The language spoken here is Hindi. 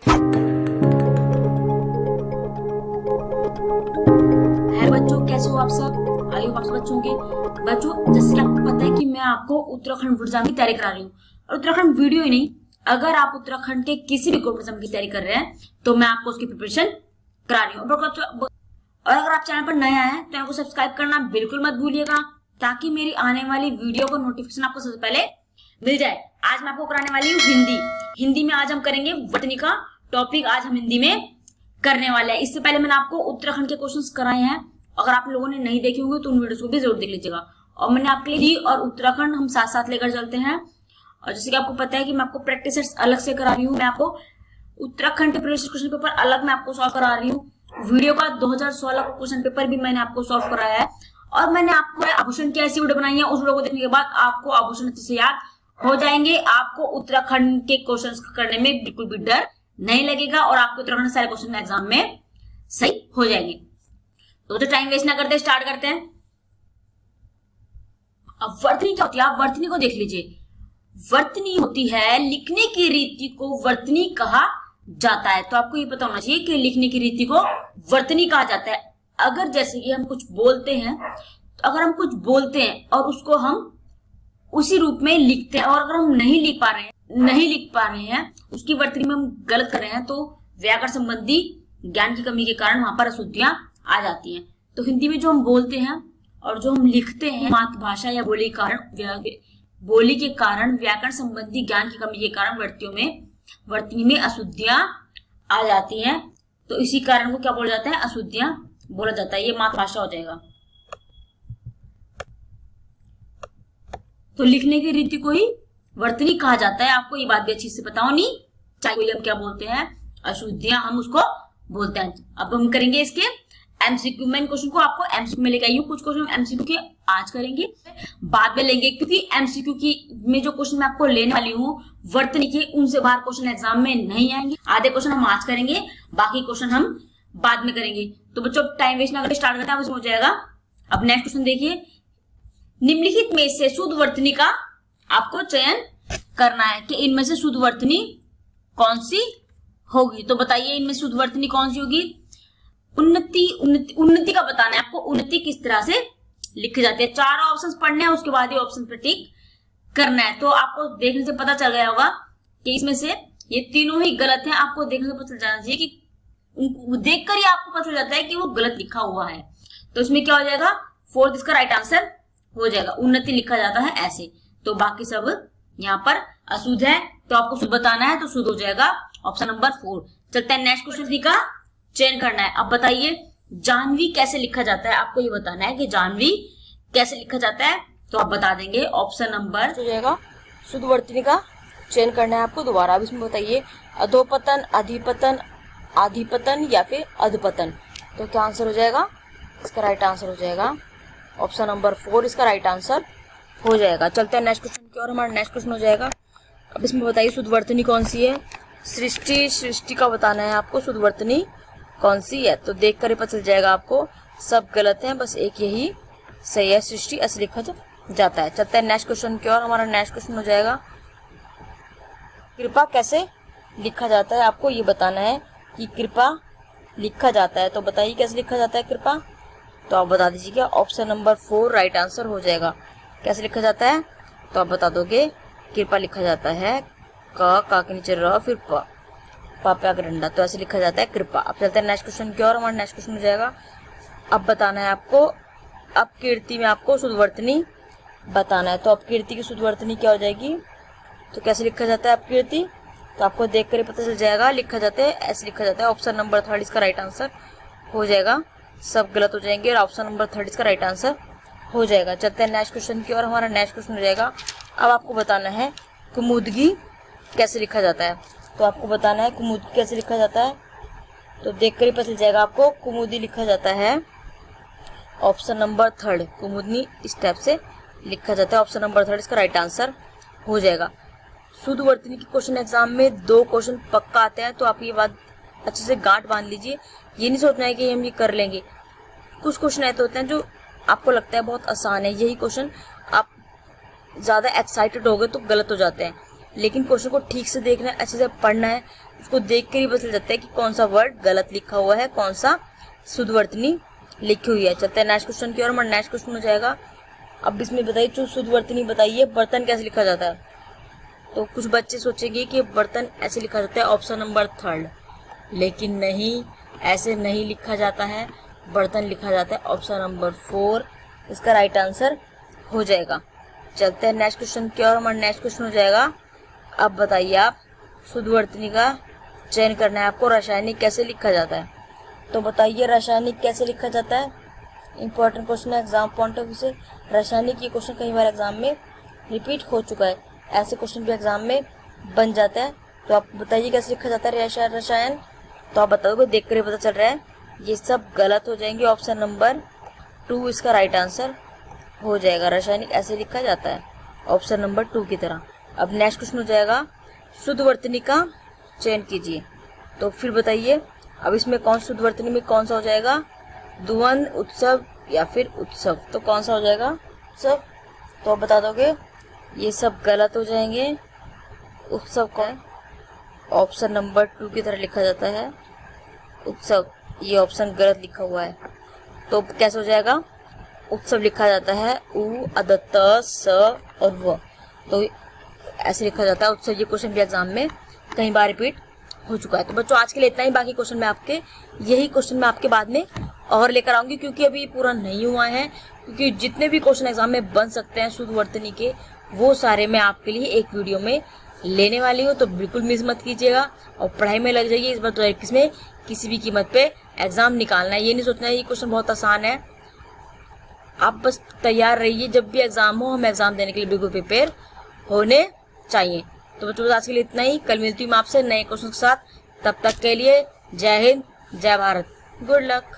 है बच्चों, कैसे हो आप सब? आई होप आप सब अच्छे होंगे। बच्चों, जैसे कि आपको पता है कि मैं आपको उत्तराखंड बोर्ड एग्जाम की तैयारी करा रही हूँ, और उत्तराखंड वीडियो ही नहीं, अगर आप उत्तराखंड के किसी भी बोर्ड एग्जाम की तैयारी कर रहे हैं तो मैं आपको उसकी प्रिपरेशन करा रही हूँ। और अगर आप चैनल पर नए आए हैं तो चैनल को सब्सक्राइब करना बिल्कुल मत भूलिएगा, ताकि मेरी आने वाली वीडियो का नोटिफिकेशन आपको सबसे पहले मिल जाए। आज मैं आपको कराने वाली हूँ हिंदी में आज हम करेंगे बॉटनी का टॉपिक, आज हम हिंदी में करने वाले हैं। इससे पहले मैंने आपको उत्तराखंड के क्वेश्चंस कराए हैं, अगर आप लोगों ने नहीं देखे होंगे तो उन वीडियोस को भी जरूर देख लीजिएगा। और मैंने आपके लिए हिंदी और उत्तराखंड हम साथ साथ लेकर चलते हैं। और जैसे कि आपको पता है कि मैं आपको प्रैक्टिस सेट्स अलग से करा रही हूँ, मैं आपको उत्तराखंड के प्रीवियस क्वेश्चन पेपर अलग मैं आपको सॉल्व करा रही हूँ। वीडियो का 2016 का क्वेश्चन पेपर भी मैंने आपको सॉल्व कराया है, और मैंने आपको आभूषण की ऐसी वीडियो बनाई है, उस वीडियो को देखने के बाद आपको आभूषण अच्छे से याद हो जाएंगे। आपको उत्तराखंड के क्वेश्चंस करने में बिल्कुल भी डर नहीं लगेगा, और आपको उत्तराखंड सारे क्वेश्चन एग्जाम में सही हो जाएंगे। तो टाइम वेस्ट ना करते स्टार्ट करते हैं। अब वर्तनी क्या होती है, आप वर्तनी को देख लीजिए। वर्तनी होती है, लिखने की रीति को वर्तनी कहा जाता है। तो आपको ये पता होना चाहिए कि लिखने की रीति को वर्तनी कहा जाता है। अगर जैसे कि हम कुछ बोलते हैं, तो अगर हम कुछ बोलते हैं और उसको हम उसी रूप में लिखते हैं, और अगर हम नहीं लिख पा रहे हैं उसकी वर्तनी में हम गलत कर रहे हैं, तो व्याकरण संबंधी ज्ञान की कमी के कारण वहां पर अशुद्धियां आ जाती हैं। तो हिंदी में जो हम बोलते हैं और जो हम लिखते हैं, मातृभाषा या बोली के कारण व्याकरण संबंधी ज्ञान की कमी के कारण वर्तनी में अशुद्धियां आ जाती हैं। तो इसी कारण को क्या बोला जाता है, अशुद्धियां बोला जाता है। ये मातृभाषा हो जाएगा। तो लिखने की रीति को ही वर्तनी कहा जाता है। आपको ये बात भी अच्छी से पता होनी चाहिए। हम क्या बोलते हैं, अशुद्धियां हम उसको बोलते हैं। अब हम करेंगे इसके एमसीक्यू। मैं क्वेश्चन को आपको एमसीक्यू में लेकर आई हूँ। कुछ क्वेश्चन एमसीक्यू के आज करेंगे, बाद में लेंगे, क्योंकि एमसीक्यू की में जो क्वेश्चन मैं आपको लेने वाली हूँ वर्तनी के, उनसे बाहर क्वेश्चन एग्जाम में नहीं आएंगे। आधे क्वेश्चन हम आज करेंगे, बाकी क्वेश्चन हम बाद में करेंगे। तो बच्चों, टाइम वेस्ट ना करके स्टार्ट करते हैं, हो जाएगा। अब नेक्स्ट क्वेश्चन देखिए, निम्नलिखित में से शुद्ध वर्तनी का आपको चयन करना है कि इनमें से शुद्ध वर्तनी कौन सी होगी। तो बताइए इनमें शुद्ध वर्तनी कौन सी होगी। उन्नति का बताना है आपको। उन्नति किस तरह से लिखी जाती है, चार ऑप्शंस पढ़ने हैं, उसके बाद ये ऑप्शन पर टिक करना है। तो आपको देखने से पता चल गया होगा कि इसमें से ये तीनों ही गलत हैं। आपको देखने से पता चल जाना चाहिए कि उनको देखकर ही आपको पता चल जाता है कि वो गलत लिखा हुआ है। तो इसमें क्या हो जाएगा, फोर्थ इसका राइट आंसर हो जाएगा। उन्नति लिखा जाता है ऐसे। तो बाकी सब यहाँ पर अशुद्ध है, तो आपको शुद्ध बताना है, तो शुद्ध हो जाएगा ऑप्शन नंबर 4। चलते हैं नेक्स्ट क्वेश्चन का चयन करना है। अब बताइए जानवी कैसे लिखा जाता है। आपको ये बताना है कि जानवी कैसे लिखा जाता है, तो आप बता देंगे। ऑप्शन नंबर हो जाएगा शुद्ध वर्तनी का चयन करना है आपको। दोबारा अब इसमें बताइए अधोपतन, अधिपतन, आधिपतन या फिर अधपतन। तो क्या आंसर हो जाएगा, इसका राइट आंसर हो जाएगा ऑप्शन नंबर 4, इसका राइट आंसर हो जाएगा। चलते हैं नेक्स्ट क्वेश्चन की ओर। हमारा नेक्स्ट क्वेश्चन हो जाएगा, अब इसमें बताइए शुद्ध वर्तनी कौन सी है। सृष्टि का बताना है आपको, शुद्ध वर्तनी कौन सी है। तो देख कर ही पता चल जाएगा आपको, सब गलत हैं, बस एक यही सही है, सृष्टि ऐसे लिखा जाता है। चलते हैं नेक्स्ट क्वेश्चन की ओर। हमारा नेक्स्ट क्वेश्चन हो जाएगा, कृपा कैसे लिखा जाता है। आपको ये बताना है कि कृपा लिखा जाता है। तो बताइए कैसे लिखा जाता है कृपा। तो आप बता दीजिएगा ऑप्शन नंबर 4 राइट आंसर हो जाएगा। कैसे लिखा जाता है, तो आप बता दोगे कृपा लिखा जाता है का के नीचे र, फिर पापा का डंडा, तो ऐसे लिखा जाता है कृपा। अब चलते हैं नेक्स्ट क्वेश्चन की ओर। हमारा नेक्स्ट क्वेश्चन हो जाएगा, अब बताना है आपको अपकीर्ति में आपको शुद्ध वर्तनी बताना है। तो अपकीर्ति की शुद्ध वर्तनी क्या हो जाएगी, तो कैसे लिखा जाता है अपकीर्ति, तो आपको देख कर ही पता चल जाएगा। लिखा जाता है ऐसे लिखा जाता है। ऑप्शन नंबर 3 इसका राइट आंसर हो जाएगा। सब गलत हो जाएंगे और ऑप्शन नंबर 3 इसका राइट आंसर हो जाएगा। चलते हैं नेक्स्ट क्वेश्चन की ओर। हमारा नेक्स्ट क्वेश्चन हो जाएगा, अब आपको बताना है कुमुदगी कैसे लिखा जाता है। तो आपको बताना है कुमुदगी कैसे लिखा जाता है। तो देख कर ही पता चल जाएगा आपको, कुमुदी लिखा जाता है ऑप्शन नंबर 3, कुमुदनी इस टाइप से लिखा जाता है। ऑप्शन नंबर 3 इसका राइट आंसर हो जाएगा। शुद्ध वर्तनी के क्वेश्चन एग्जाम में 2 क्वेश्चन पक्का आते हैं, तो आप ये बात अच्छे से गांठ बांध लीजिए। ये नहीं सोचना है कि हम ये कर लेंगे। कुछ क्वेश्चन ऐसे होते हैं जो आपको लगता है बहुत आसान है, यही क्वेश्चन आप ज़्यादा एक्साइटेड हो गए तो गलत हो जाते हैं। लेकिन क्वेश्चन को ठीक से देखना है, अच्छे से पढ़ना है। उसको देख कर ही पता चल जाता है कि कौन सा वर्ड गलत लिखा हुआ है, कौन सा शुद्ध वर्तनी लिखी हुई है। चलते हैं नेक्स्ट क्वेश्चन की ओर। हमारा नेक्स्ट क्वेश्चन हो जाएगा, अब इसमें बताइए जो शुद्ध वर्तनी बताइए बर्तन कैसे लिखा जाता है। तो कुछ बच्चे सोचेंगे कि बर्तन ऐसे लिखा जाता है, ऑप्शन नंबर 3, लेकिन नहीं, ऐसे नहीं लिखा जाता है। बर्तन लिखा जाता है ऑप्शन नंबर 4, इसका राइट आंसर हो जाएगा। चलते हैं नेक्स्ट क्वेश्चन की ओर। हमारा नेक्स्ट क्वेश्चन हो जाएगा, अब बताइए आप शुद्ध वर्तनी का चयन करना है आपको, रासायनिक कैसे लिखा जाता है। तो बताइए रासायनिक कैसे लिखा जाता है। इंपॉर्टेंट क्वेश्चन है एग्जाम पॉइंट ऑफ व्यू से। रासायनिक ये क्वेश्चन कई बार एग्जाम में रिपीट हो चुका है, ऐसे क्वेश्चन भी एग्जाम में बन जाता है। तो आप बताइए कैसे लिखा जाता है रसायन। तो आप बता दो, देख कर पता चल रहा है, ये सब गलत हो जाएंगे। ऑप्शन नंबर 2 इसका राइट आंसर हो जाएगा। रासायनिक ऐसे लिखा जाता है ऑप्शन नंबर 2 की तरह। अब नेक्स्ट क्वेश्चन हो जाएगा, शुद्ध वर्तनी का चयन कीजिए। तो फिर बताइए अब इसमें कौन शुद्ध वर्तनी में कौन सा हो जाएगा, द्वंद, उत्सव या फिर उत्सव। तो कौन सा हो जाएगा, उत्सव। तो आप बता दोगे, ये सब गलत हो जाएंगे। उत्सव का ऑप्शन नंबर 2 की तरह लिखा जाता है उत्सव, ये ऑप्शन गलत लिखा हुआ है। तो कैसे हो जाएगा, उत्सव लिखा जाता है उ, अदत्त, स और व। तो ऐसे लिखा जाता है उत्सव। ये क्वेश्चन भी एग्जाम में कई बार रिपीट हो चुका है। तो बच्चों आज के लिए इतना ही, बाकी क्वेश्चन मैं आपके यही क्वेश्चन मैं आपके बाद में और लेकर आऊंगी, क्योंकि अभी पूरा नहीं हुआ है। क्योंकि जितने भी क्वेश्चन एग्जाम में बन सकते हैं शुद्ध वर्तनी के, वो सारे मैं आपके लिए एक वीडियो में लेने वाली हूँ। तो बिल्कुल मिस मत कीजिएगा और पढ़ाई में लग जाइए। इस बार 2021 में किसी भी कीमत पे एग्जाम निकालना है, ये नहीं सोचना है ये क्वेश्चन बहुत आसान है। आप बस तैयार रहिए, जब भी एग्जाम हो हम एग्जाम देने के लिए बिल्कुल प्रिपेयर होने चाहिए। तो बच्चों आज के लिए इतना ही, कल मिलती हूँ मैं आपसे नए क्वेश्चन के साथ। तब तक के लिए जय हिंद, जय भारत, गुड लक।